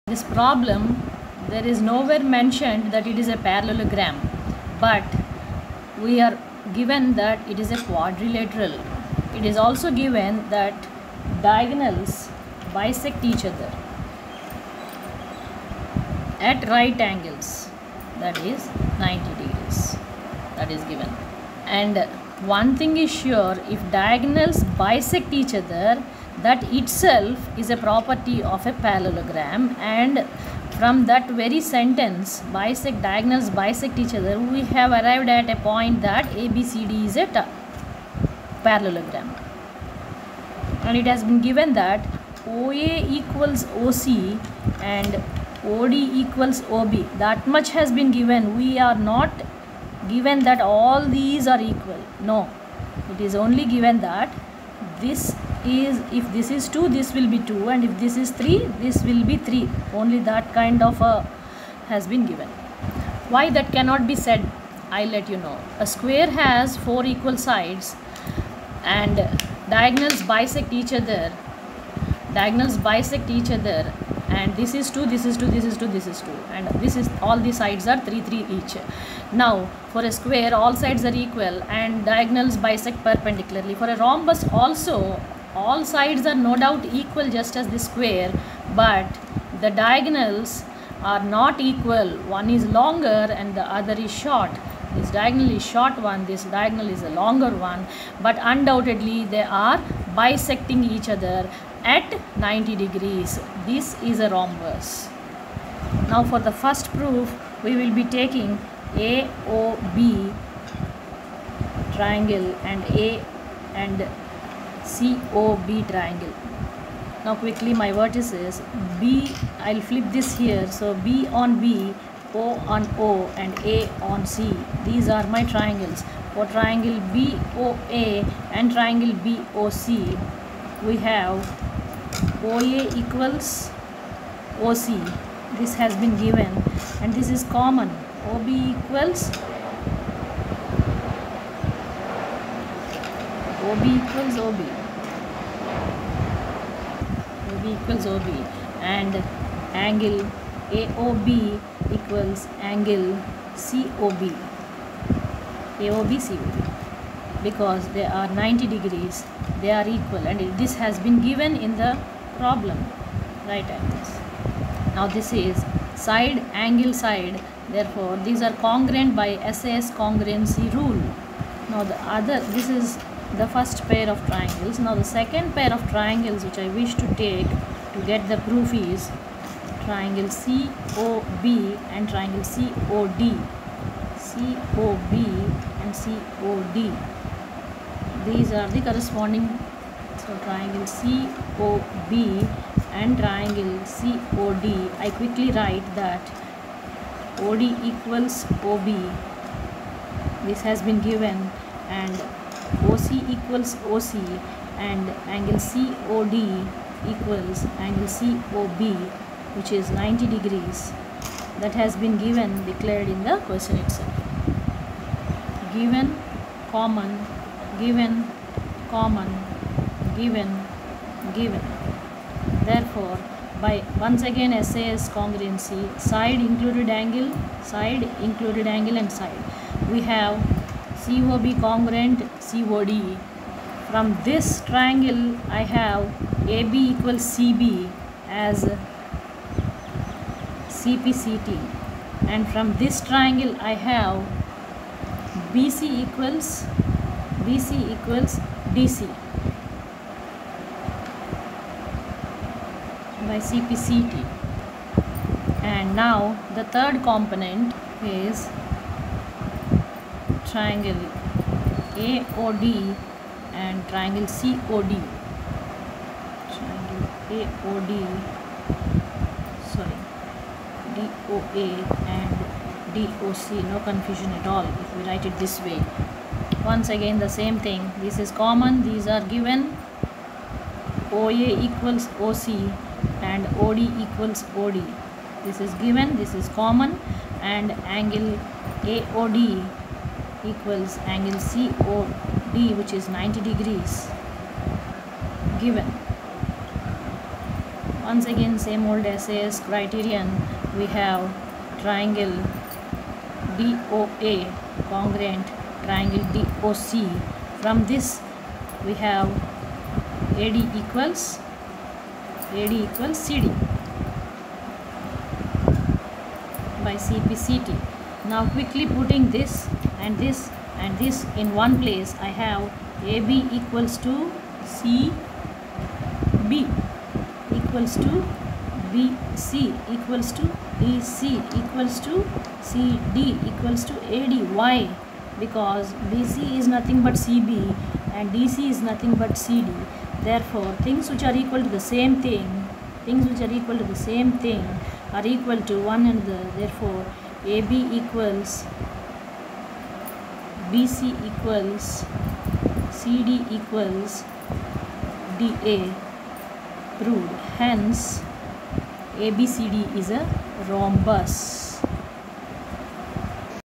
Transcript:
This problem, there is nowhere mentioned that it is a parallelogram, but we are given that it is a quadrilateral. It is also given that diagonals bisect each other at right angles, that is 90 degrees, that is given. And one thing is sure, if diagonals bisect each other, that itself is a property of a parallelogram, and from that very sentence, diagonals bisect each other, we have arrived at a point that ABCD is a parallelogram. And it has been given that OA equals OC and OD equals OB. That much has been given. We are not given that all these are equal. No, it is only given that this is, if this is 2, this will be 2, and if this is 3, this will be 3. Only that kind of has been given. Why that cannot be said, I'll let you know. A square has 4 equal sides and diagonals bisect each other. And this is 2, this is 2, this is 2, this is 2, and this is, all the sides are 3 3 each. Now for a square, all sides are equal and diagonals bisect perpendicularly. For a rhombus also, all sides are no doubt equal just as the square, but the diagonals are not equal. One is longer and the other is short. This diagonal is short one, this diagonal is a longer one, but undoubtedly they are bisecting each other at 90 degrees. This is a rhombus. Now for the first proof, we will be taking AOB triangle and A and COB triangle. Now quickly my vertices, B, I'll flip this here, so B on B, O on O and A on C. These are my triangles. For triangle BOA and triangle BOC, we have OA equals OC. This has been given and this is common. OB equals OB equals OB. OB equals OB, and angle AOB equals angle COB. AOB COB, because they are 90 degrees, they are equal, and this has been given in the problem, right angles. Now this is side angle side, therefore these are congruent by SAS congruency rule. Now this is the first pair of triangles. Now the second pair of triangles which I wish to take to get the proof is triangle COB and triangle COD. COB and COD. These are the corresponding, so triangle COB and triangle COD. I quickly write that OD equals OB. This has been given, and OC equals OC, and angle COD equals angle COB, which is 90 degrees. That has been given, declared in the question itself. Given, common, given, common, given, given. Therefore, by once again SAS congruency, side included angle, and side. We have COB congruent COD. From this triangle, I have AB equals CB as CPCT, and from this triangle I have BC equals DC by CPCT. And now the third component is triangle AOD and triangle COD. Triangle AOD, DOA and DOC, no confusion at all if we write it this way. Once again the same thing, this is common, these are given. OA equals OC and OD equals OD. This is given, this is common, and angle AOD equals angle COD, which is 90 degrees, given. Once again, same old SAS criterion. We have triangle DOA congruent triangle DOC. From this we have AD equals CD by CPCT. Now quickly putting this and this and this in one place, I have AB equals to CB equals to BC equals to DC equals to CD equals to AD. Why? Because BC is nothing but CB and DC is nothing but CD. Therefore, things which are equal to the same thing, are equal to one another. Therefore, AB equals BC equals CD equals DA proved. Hence, ABCD is a rhombus.